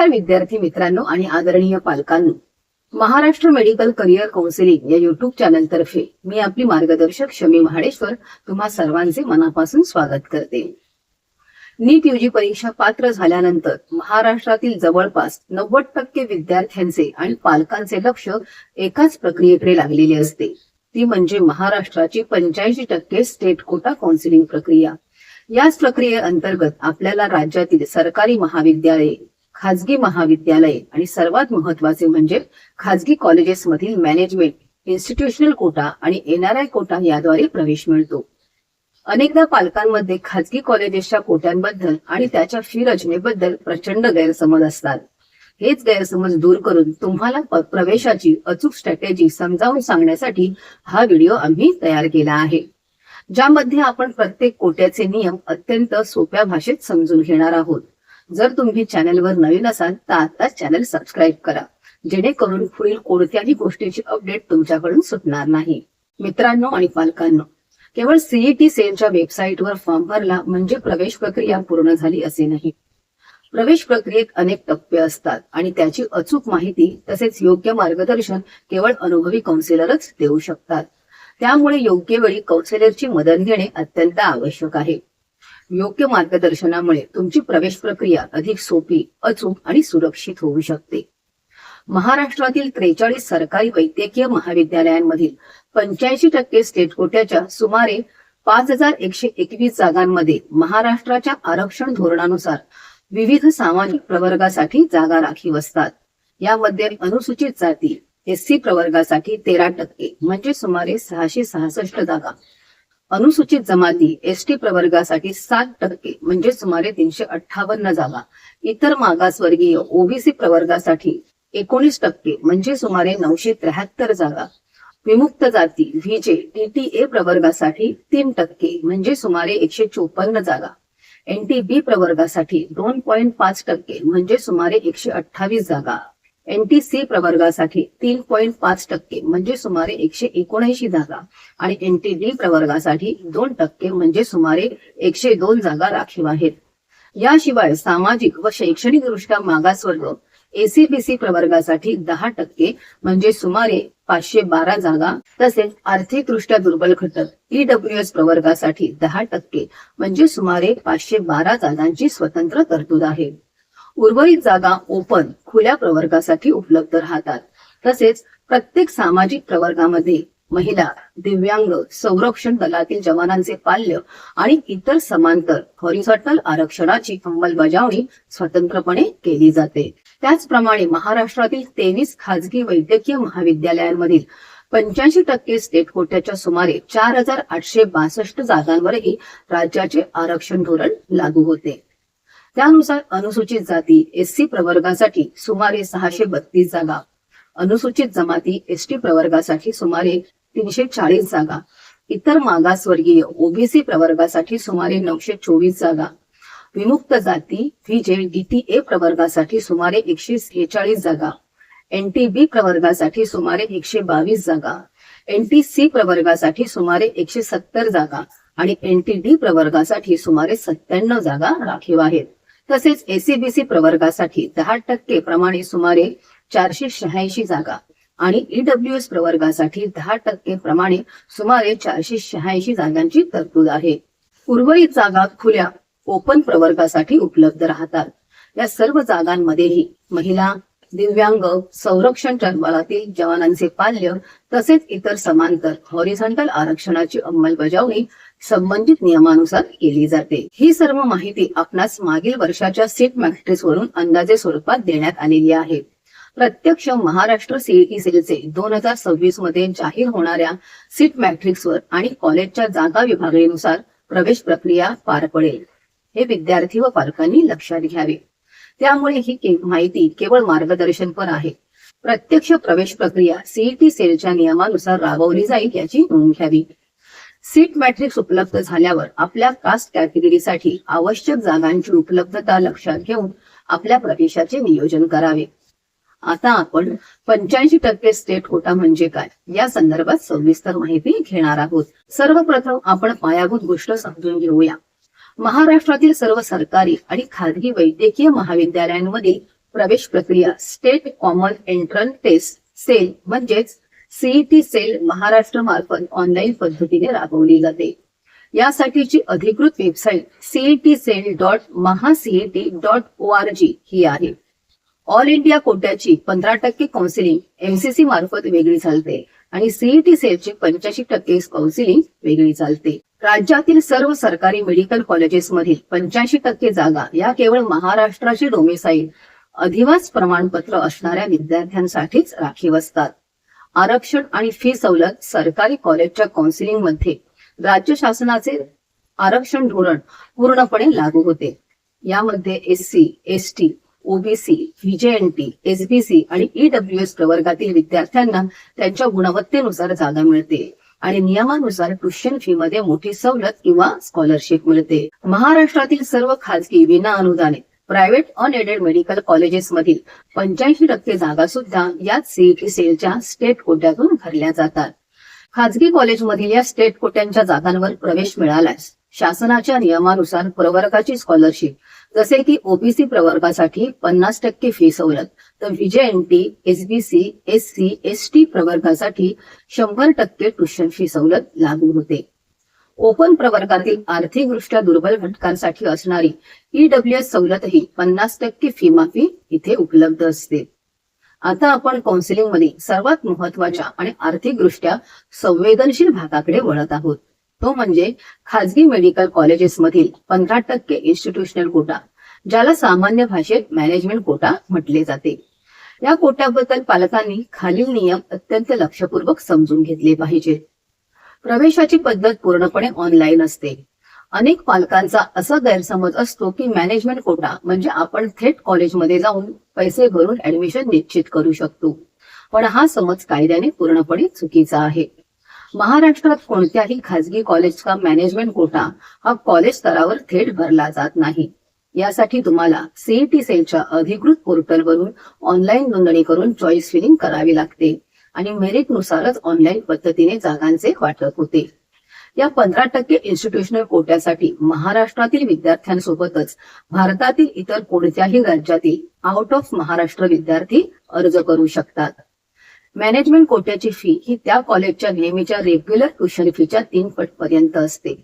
नमस्कार विद्यार्थी मित्रांनो आणि आदरणीय पालकांनो, महाराष्ट्र मेडिकल करिअर काउन्सिलिंग या युट्यूब चॅनल तर्फे मी आपली मार्गदर्शक शमी महाडेश्वर तुम्हा सर्वांचे मनापासून स्वागत करते। नीट यूजी परीक्षा पात्र झाल्यानंतर महाराष्ट्रातील जवळपास 90% विद्यार्थ्यांचे आणि पालकांचे लक्ष एकाच प्रक्रियेकडे लागलेले असते, ती म्हणजे महाराष्ट्राची 85% स्टेट कोटा काउन्सिलिंग प्रक्रिया। याच प्रक्रियेअंतर्गत आपल्याला राज्यातील सरकारी महाविद्यालये, खाजगी महाविद्यालये आणि सर्वात महत्वाचे म्हणजे खाजगी कॉलेजेस मधील मॅनेजमेंट, इन्स्टिट्यूशनल कोटा आणि एनआरआय कोटा याद्वारे प्रवेश मिळतो। अनेकदा पालकांमध्ये खाजगी कॉलेजेसच्या कोट्यांबद्दल आणि त्याच्या फी रचनेबद्दल प्रचंड गैरसमज असतात। हेच गैरसमज दूर करून तुम्हाला प्रवेशाची अचूक स्ट्रॅटेजी समजावून सांगण्यासाठी हा व्हिडिओ आम्ही तयार केला आहे, ज्यामध्ये आपण प्रत्येक कोट्याचे नियम अत्यंत सोप्या भाषेत समजून घेणार आहोत। जर तुम्ही चॅनलवर नवीन असाल तर आता चॅनल सबस्क्राईब करा, जेणेकरून पुढील कोणत्याही गोष्टीची अपडेट तुमच्याकडून सुटणार नाही। मित्रांनो आणि पालकांनो, केवळ सीईटी सेलच्या वेबसाईटवर फॉर्म भरला म्हणजे प्रवेश प्रक्रिया पूर्ण झाली असे नाही। प्रवेश प्रक्रियेत अनेक टप्पे असतात आणि त्याची अचूक माहिती तसेच योग्य मार्गदर्शन केवळ अनुभवी काउन्सिलरच देऊ शकतात। त्यामुळे योग्य वेळी काउन्सिलरची मदत घेणे अत्यंत आवश्यक आहे। योग्य मार्गदर्शनामुळे तुमची प्रवेश प्रक्रिया अधिक सोपी, अचूक आणि सुरक्षित होऊ शकते। महाराष्ट्रातील 43 सरकारी वैद्यकीय महाविद्यालयांमधील 85% स्टेट कोट्याच्या सुमारे 5121 जागांमध्ये महाराष्ट्राच्या आरक्षण धोरणानुसार विविध सामाजिक प्रवर्गासाठी जागा राखीव असतात। यामध्ये अनुसूचित जाती एससी प्रवर्गासाठी 13% म्हणजे सुमारे 666 जागा, अनुसूचित जमाती एसटी प्रवर्गासाठी 7% म्हणजे सुमारे 358 जागा, इतर मागासवर्गीय ओबीसी प्रवर्गासाठी 19% म्हणजे सुमारे 973 जागा, विमुक्त जाती व्हीजे टीटीए प्रवर्गासाठी 3% म्हणजे सुमारे 154 जागा, एनटीबी प्रवर्गासाठी 2.5% म्हणजे सुमारे 128 जागा, एनटीसी प्रवर्गासाठी 3.5% म्हणजे सुमारे 179 जागा आणि एनटीडी प्रवर्गासाठी 2% म्हणजे सुमारे 102 जागा राखीव आहेत। याशिवाय सामाजिक व शैक्षणिक दृष्ट्या मागासवर्ग एसीबीसी प्रवर्गासाठी 10% म्हणजे सुमारे 512 जागा, तसेच आर्थिक दृष्ट्या दुर्बल घटक ईडब्ल्यूएस प्रवर्गासाठी 10% म्हणजे सुमारे 512 जागांची स्वतंत्र तरतूद आहे। उर्वरित जागा ओपन खुल्या प्रवर्गासाठी उपलब्ध राहतात। तसेच प्रत्येक सामाजिक प्रवर्गामध्ये महिला, दिव्यांग, संरक्षण दलातील जवानांचे पाल्य आणि इतर समांतर हॉरिझॉन्टल आरक्षणाची अंमलबजावणी स्वतंत्रपणे केली जाते। त्याचप्रमाणे महाराष्ट्रातील 23 खाजगी वैद्यकीय महाविद्यालयांमधील 85% स्टेट कोट्याच्या सुमारे 4862 जागांवरही राज्याचे आरक्षण धोरण लागू होते। त्यानुसार अनुसूचित जाती एससी प्रवर्गासाठी सुमारे 632 जागा, अनुसूचित जमाती एसटी प्रवर्गासाठी सुमारे 340 जागा, इतर मागासवर्गीय ओबीसी प्रवर्गासाठी सुमारे 924 जागा, विमुक्त जाती व्हीजे डीटीए प्रवर्गासाठी सुमारे 146 जागा, एनटीबी प्रवर्गासाठी सुमारे 122 जागा, एनटीसी प्रवर्गासाठी सुमारे 170 जागा आणि एनटीडी प्रवर्गासाठी सुमारे 97 जागा राखीव आहेत। तसेच एसीबीसी प्रवर्गासाठी 10% प्रमाणे सुमारे 486 जागा आणि ईडब्ल्यूएस प्रवर्गासाठी 10% प्रमाणे सुमारे 486 जागांची तरतूद आहे। उर्वरित जागा खुल्या ओपन प्रवर्गासाठी उपलब्ध राहतात। या सर्व जागांमध्येही महिला, दिव्यांग, संरक्षण दलातील जवानांचे पाल्य तसेच इतर समांतर हॉरिझॉन्टल आरक्षणाची अंमलबजावणी संबंधित नियमानुसार केली जाते। ही सर्व माहिती आपणास मागील वर्षाच्या सीट मॅट्रिक्स वरून अंदाजे स्वरूपात देण्यात आलेली आहे। प्रत्यक्ष महाराष्ट्र सीईटी सेलचे 2026 मध्ये जाहीर होणाऱ्या सीट मॅट्रिक्सवर आणि कॉलेजच्या जागा विभागणीनुसार प्रवेश प्रक्रिया पार पडेल, हे विद्यार्थी व पालकांनी लक्षात घ्यावे। त्यामुळे ही माहिती केवळ मार्गदर्शनपर आहे। प्रत्यक्ष प्रवेश प्रक्रिया सीईटी सेलच्या नियमानुसार राबवली जाईल याची नोंद घ्यावी। सीट मॅट्रिक्स उपलब्ध झाल्यावर आपल्या कास्ट कॅटेगरीसाठी आवश्यक जागांची उपलब्धता लक्षात घेऊन आपल्या प्रवेशाचे नियोजन करावे। आता आपण 85% स्टेट कोटा म्हणजे काय या संदर्भात सविस्तर माहिती घेणार आहोत। सर्वप्रथम आपण पायाभूत गोष्ट समजून घेऊया। महाराष्ट्रातील सर्व सरकारी आणि खाजगी वैद्यकीय महाविद्यालयांमधील प्रवेश प्रक्रिया state common entrance test cell म्हणजेच सीईटी सेल महाराष्ट्र मार्फत ऑनलाईन पद्धतीने राबवली जाते. यासाठीची अधिकृत वेबसाईट CETcell.mahacet.org ही आहे. ऑल इंडिया कोट्याची 15% काउन्सिलिंग MCC मार्फत वेगळी चालते आणि सीईटी सेलची 85% काउन्सिलिंग वेगळी चालते. राज्यातील सर्व सरकारी मेडिकल कॉलेजेसमधील 85% जागा या केवळ महाराष्ट्राची डोमेसाईल अधिवास प्रमाणपत्र असणाऱ्या विद्यार्थ्यांसाठीच राखीव असतात. आरक्षण आणि फी सवलत सरकारी कॉलेजच्या काउन्सिलिंग मध्ये राज्य शासनाचे आरक्षण धोरण पूर्णपणे लागू होते. यामध्ये SC, ST, OBC, VJNT, SBC आणि EWS प्रवर्गातील विद्यार्थ्यांना त्यांच्या गुणवत्तेनुसार जागा मिळते आणि नियमानुसार ट्युशन फी मध्ये मोठी सवलत किंवा स्कॉलरशिप मिळते. महाराष्ट्रातील सर्व खाजगी विना अनुदानित प्रायव्हेट अनएडेड मेडिकल कॉलेजेस मधील 85% जागा सुद्धा याच सीईटी सेलच्या स्टेट कोट्यातून भरल्या जातात. खाजगी कॉलेजमधील या स्टेट कोट्यांच्या जागांवर प्रवेश मिळाल्यास शासनाच्या नियमानुसार प्रवर्गाची स्कॉलरशिप जसे की ओबीसी प्रवर्गासाठी 50% फी सवलत तर VJNT, SBC, SC, ST प्रवर्गासाठी 100% ट्युशन फी सवलत लागू होते. ओपन प्रवर्गातील आर्थिकदृष्ट्या दुर्बल घटकांसाठी असणारी EWS सवलतही 50% फी माफी इथे उपलब्ध असते. आता आपण काउन्सिलिंग मध्ये सर्वात महत्वाच्या आणि आर्थिकदृष्ट्या संवेदनशील भागाकडे वळत आहोत. तो म्हणजे खाजगी मेडिकल कॉलेजेस मधील 15% इन्स्टिट्यूशनल कोटा, ज्याला सामान्य भाषेत मॅनेजमेंट कोटा म्हटले जाते. या कोट्याबद्दल पालकांनी खालील नियम अत्यंत लक्षपूर्वक समजून घेतले पाहिजेत. प्रवेशाची पद्धत पूर्णपणे ऑनलाईन असते. अनेक पालकांचा असा गैरसमज असतो की मॅनेजमेंट कोटा म्हणजे आपण थेट कॉलेजमध्ये जाऊन पैसे भरून ऍडमिशन निश्चित करू शकतो. पण हा समज कायद्याने पूर्णपणे चुकीचा आहे. महाराष्ट्रात कोणत्याही खाजगी कॉलेजचा मॅनेजमेंट कोटा हा कॉलेज स्तरावर थेट भरला जात नाही. यासाठी तुम्हाला सीईटी सेलच्या अधिकृत पोर्टलवरून ऑनलाईन नोंदणी करून चॉईस फिलिंग करावी लागते आणि मेरिटनुसारच ऑनलाईन पद्धतीने जागांचे वाटप होते. या 15% इन्स्टिट्यूशनल कोट्यासाठी महाराष्ट्रातील विद्यार्थ्यांसोबतच भारतातील इतर कोणत्याही राज्यातील आउट ऑफ महाराष्ट्र विद्यार्थी अर्ज करू शकतात. मॅनेजमेंट कोट्याची फी ही त्या कॉलेजच्या नेहमीच्या रेग्युलर ट्युशन फीच्या 3 पट पर्यंत असते.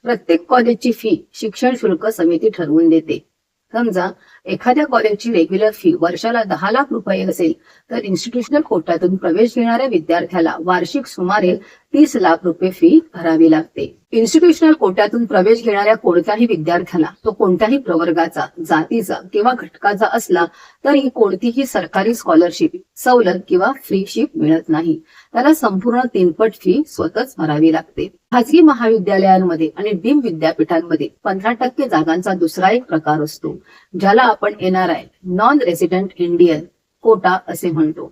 प्रत्येक कॉलेजची फी शिक्षण शुल्क समिती ठरवून देते. समजा एखाद्या कॉलेजची रेग्युलर फी वर्षाला 10 लाख रुपये असेल तर इन्स्टिट्यूशनल कोट्यातून प्रवेश घेणाऱ्या विद्यार्थ्याला वार्षिक सुमारे 30 लाख रुपये फी भरावी लागते. इन्स्टिट्यूशनल कोट्यातून प्रवेश घेणाऱ्या कोणत्याही विद्यार्थ्याला तो कोणत्याही प्रवर्गाचा, जातीचा किंवा घटकाचा असला तरी कोणतीही सरकारी स्कॉलरशिप, सवलत किंवा फ्रीशिप मिळत नाही. त्याला संपूर्ण 3 पट फी स्वतःच भरावी लागते. खाजगी महाविद्यालयांमध्ये आणि डीम्ड विद्यापीठांमध्ये 15% जागांचा दुसरा एक प्रकार असतो, ज्याला आपण NRI non resident Indian quota असे म्हणतो.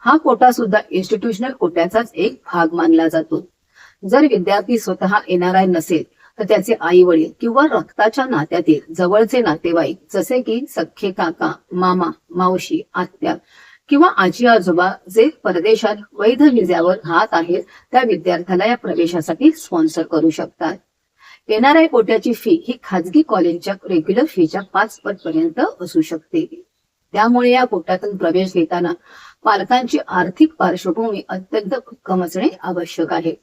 हा कोटा सुद्धा इन्स्टिट्यूशनल कोट्याचाच एक भाग मानला जातो. जर विद्यार्थी स्वतः NRI नसेल तर त्याचे आई वडील किंवा रक्ताच्या नात्यातील जवळचे नातेवाईक जसे की सख्खे काका, मामा, मावशी, आत्या किंवा आजी आजोबा जे परदेशात वैध विज्यावर राहत आहेत त्या विद्यार्थ्याला या प्रवेशासाठी स्पॉन्सर करू शकतात. NRI कोट्याची फी ही खाजगी कॉलेजच्या रेग्युलर फीच्या 5 पट पर्यंत असू शकते. त्यामुळे या कोट्यातून प्रवेश घेताना पालकांची आर्थिक पार्श्वभूमी अत्यंत भक्कम असणे आवश्यक आहे.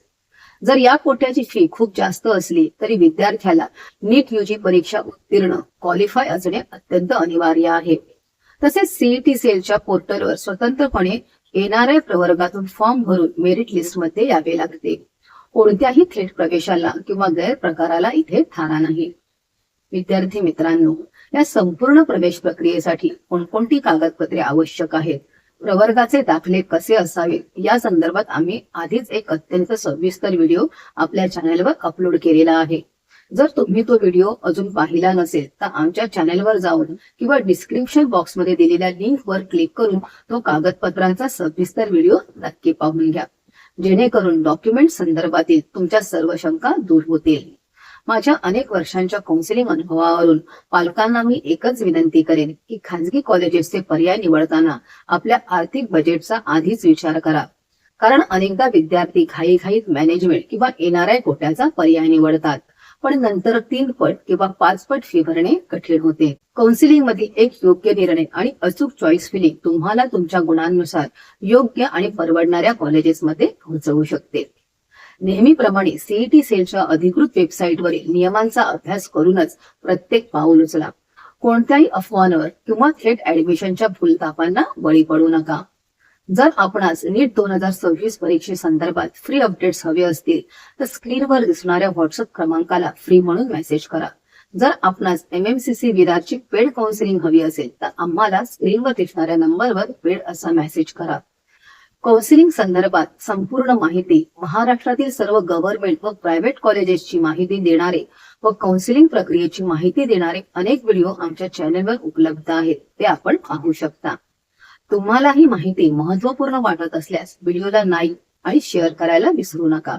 जर या कोट्याची फी खूप जास्त असली तरी विद्यार्थ्याला नीट UG परीक्षा उत्तीर्ण क्वालिफाय असणे अत्यंत अनिवार्य आहे. तसेच सीईटी सेलच्या पोर्टलवर स्वतंत्रपणे NRI प्रवर्गातून फॉर्म भरून मेरिट लिस्टमध्ये यावे लागते. कोणत्याही थेट प्रवेशाला किंवा गैरप्रकाराला इथे थारा नाही. विद्यार्थी मित्रांनो, या संपूर्ण प्रवेश प्रक्रियेसाठी कोणकोणती कागदपत्रे आवश्यक आहेत, प्रवर्गाचे दाखले कसे असावेत या संदर्भात आम्ही आधीच एक अत्यंत सविस्तर व्हिडिओ आपल्या चॅनलवर अपलोड केलेला आहे. जर तुम्ही तो व्हिडिओ अजून पाहिला नसेल तर आमच्या चॅनलवर जाऊन किंवा डिस्क्रिप्शन बॉक्समध्ये दिलेल्या लिंकवर क्लिक करून तो कागदपत्रांचा सविस्तर व्हिडिओ नक्की पाहून घ्या, जेणेकरून डॉक्युमेंट संदर्भातील तुमच्या सर्व शंका दूर होतील. माझ्या अनेक वर्षांच्या काउन्सिलिंग अनुभवावरून पालकांना मी एकच विनंती करेन की खाजगी कॉलेजेसचे पर्याय निवडताना आपल्या आर्थिक बजेटचा आधीच विचार करा. कारण अनेकदा विद्यार्थी घाईघाईत मॅनेजमेंट किंवा NRI कोट्याचा पर्याय निवडतात पण नंतर 3 पट किंवा 5 पट फी भरणे कठीण होते. काउन्सिलिंग मध्ये एक योग्य निर्णय आणि अचूक चॉईस फिलिंग तुम्हाला तुमच्या गुणांनुसार योग्य आणि परवडणाऱ्या कॉलेजेसमध्ये पोहोचवू शकते. नेहमीप्रमाणे सीईटी सेलच्या अधिकृत वेबसाईटवरील नियमांचा अभ्यास करूनच प्रत्येक पाऊल उचला. कोणत्याही अफवांवर किंवा थेट ऍडमिशनच्या भूलथापांना बळी पडू नका. जर आपणास नीट 2026 परीक्षेसंदर्भात फ्री अपडेट्स हवे असतील तर स्क्रीनवर दिसणाऱ्या व्हॉट्सअप क्रमांकाला फ्री म्हणून मेसेज करा. जर आपणास MMCC विरारची पेड काउन्सिलिंग हवी असेल तर आम्हाला स्क्रीनवर दिसणाऱ्या नंबरवर पेड असा मेसेज करा. काउन्सिलिंग संदर्भात संपूर्ण माहिती, महाराष्ट्रातील सर्व गव्हर्नमेंट व प्रायव्हेट कॉलेजेसची माहिती देणारे व काउन्सिलिंग प्रक्रियेची माहिती देणारे अनेक व्हिडिओ आमच्या चॅनलवर उपलब्ध आहेत, ते आपण पाहू शकता. तुम्हाला ही माहिती महत्त्वपूर्ण वाटत असल्यास व्हिडिओला लाईक आणि शेअर करायला विसरू नका.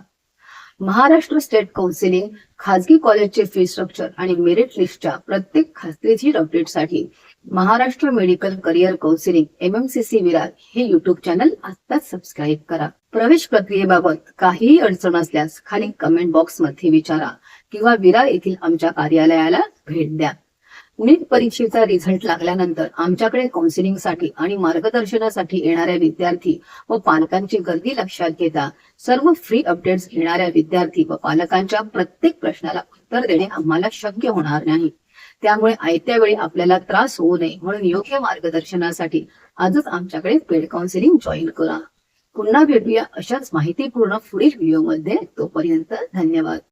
महाराष्ट्र स्टेट काउन्सिलिंग, खाजगी कॉलेजचे फी स्ट्रक्चर आणि मेरिट लिस्टच्या प्रत्येक खात्रीशीर अपडेटसाठी Maharashtra medical career counselling MMCC Virar हे युट्यूब चॅनल आत्ताच सबस्क्राईब करा. प्रवेश प्रक्रियेबाबत काहीही अडचण असल्यास खाली कमेंट बॉक्स मध्ये विचारा किंवा विरार येथील आमच्या कार्यालयाला भेट द्या. नीट परीक्षेचा रिझल्ट लागल्यानंतर आमच्याकडे काउन्सिलिंगसाठी आणि मार्गदर्शनासाठी येणाऱ्या विद्यार्थी व पालकांची गर्दी लक्षात घेता सर्व फ्री अपडेट्स घेणाऱ्या विद्यार्थी व पालकांच्या प्रत्येक प्रश्नाला उत्तर देणे आम्हाला शक्य होणार नाही. त्यामुळे आयत्या वेळी आपल्याला त्रास होऊ नये म्हणून योग्य मार्गदर्शनासाठी आजच आमच्याकडे पेड काउन्सिलिंग जॉईन करा. पुन्हा भेटूया अशाच माहितीपूर्ण पुढील व्हिडिओमध्ये. तोपर्यंत धन्यवाद.